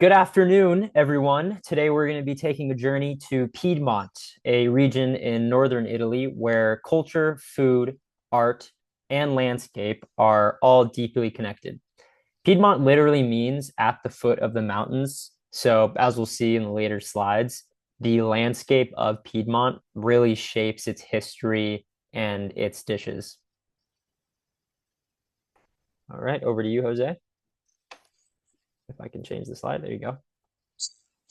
Good afternoon, everyone. Today we're going to be taking a journey to Piedmont, a region in northern Italy where culture, food, art, and landscape are all deeply connected. Piedmont literally means at the foot of the mountains. So, as we'll see in the later slides, the landscape of Piedmont really shapes its history and its dishes. All right, over to you, Jose. If I can change the slide, there you go.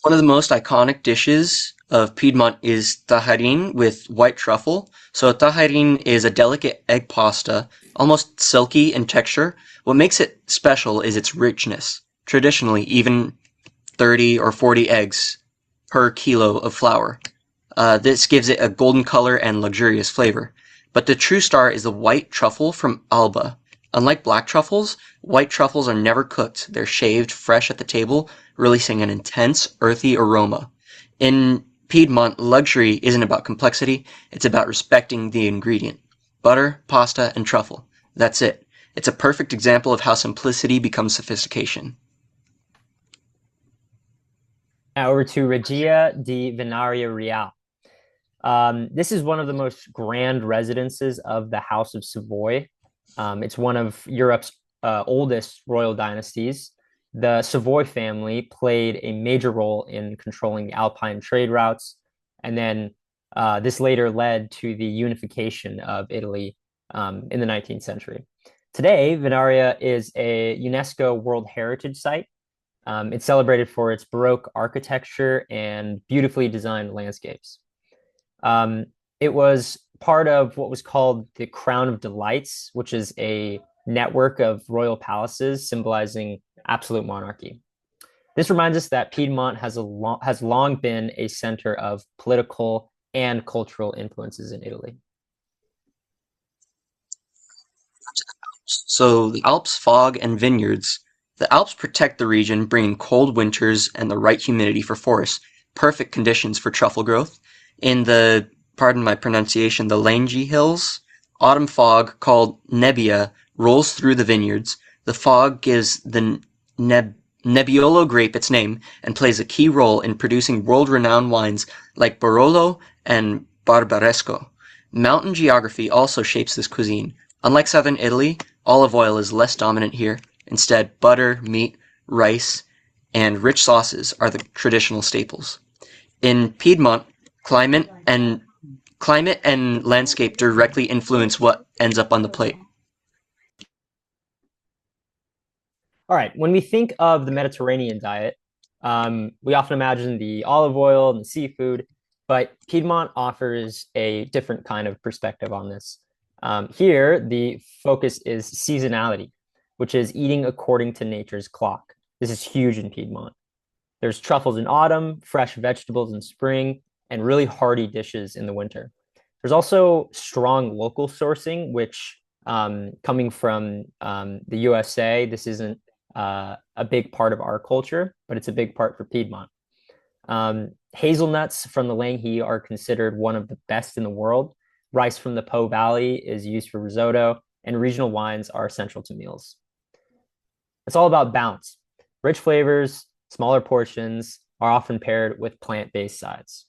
One of the most iconic dishes of Piedmont is taharin with white truffle. So taharin is a delicate egg pasta, almost silky in texture. What makes it special is its richness. Traditionally, even 30 or 40 eggs per kilo of flour. This gives it a golden color and luxurious flavor. But the true star is the white truffle from Alba. Unlike black truffles, white truffles are never cooked. They're shaved fresh at the table, releasing an intense, earthy aroma. In Piedmont, luxury isn't about complexity, it's about respecting the ingredient. Butter, pasta, and truffle. That's it. It's a perfect example of how simplicity becomes sophistication. Now over to Regia di Venaria Real. This is one of the most grand residences of the House of Savoy. It's one of Europe's oldest royal dynasties. The Savoy family played a major role in controlling the Alpine trade routes, and then this later led to the unification of Italy in the 19th century. Today, Venaria is a UNESCO World Heritage Site. It's celebrated for its Baroque architecture and beautifully designed landscapes. It was part of what was called the Crown of Delights, which is a network of royal palaces symbolizing absolute monarchy. This reminds us that Piedmont has long been a center of political and cultural influences in Italy. So the Alps, fog, and vineyards. The Alps protect the region, bringing cold winters and the right humidity for forests, perfect conditions for truffle growth. In the, pardon my pronunciation, the Langi Hills, autumn fog called nebbia rolls through the vineyards. The fog gives the Nebbiolo grape its name and plays a key role in producing world-renowned wines like Barolo and Barbaresco. Mountain geography also shapes this cuisine. Unlike southern Italy, olive oil is less dominant here. Instead, butter, meat, rice, and rich sauces are the traditional staples. In Piedmont, climate and landscape directly influence what ends up on the plate. All right, when we think of the Mediterranean diet, we often imagine the olive oil and the seafood, but Piedmont offers a different kind of perspective on this. Here, the focus is seasonality, which is eating according to nature's clock. This is huge in Piedmont. There's truffles in autumn, fresh vegetables in spring, and really hearty dishes in the winter. There's also strong local sourcing, which coming from the USA, this isn't a big part of our culture, but it's a big part for Piedmont. Hazelnuts from the Langhe are considered one of the best in the world. Rice from the Po Valley is used for risotto, and regional wines are essential to meals. It's all about balance. Rich flavors, smaller portions are often paired with plant-based sides.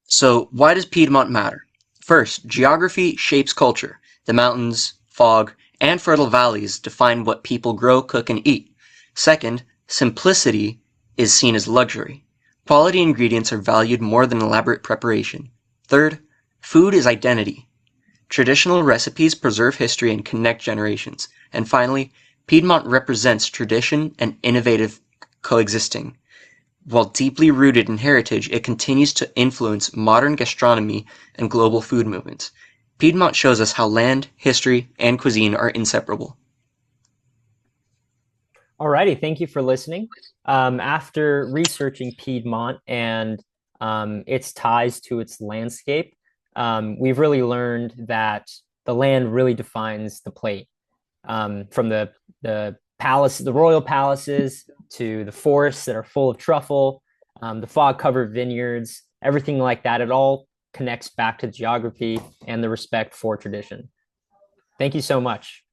So, why does Piedmont matter? First, geography shapes culture. The mountains, fog, and fertile valleys define what people grow, cook, and eat. Second, simplicity is seen as luxury. Quality ingredients are valued more than elaborate preparation. Third, food is identity. Traditional recipes preserve history and connect generations. And finally, Piedmont represents tradition and innovative coexisting. While deeply rooted in heritage, it continues to influence modern gastronomy and global food movements. Piedmont shows us how land, history, and cuisine are inseparable. Alrighty, thank you for listening. After researching Piedmont and its ties to its landscape, we've really learned that the land really defines the plate. From the palace, the royal palaces, to the forests that are full of truffle, the fog-covered vineyards, everything like that. It all connects back to geography and the respect for tradition. Thank you so much.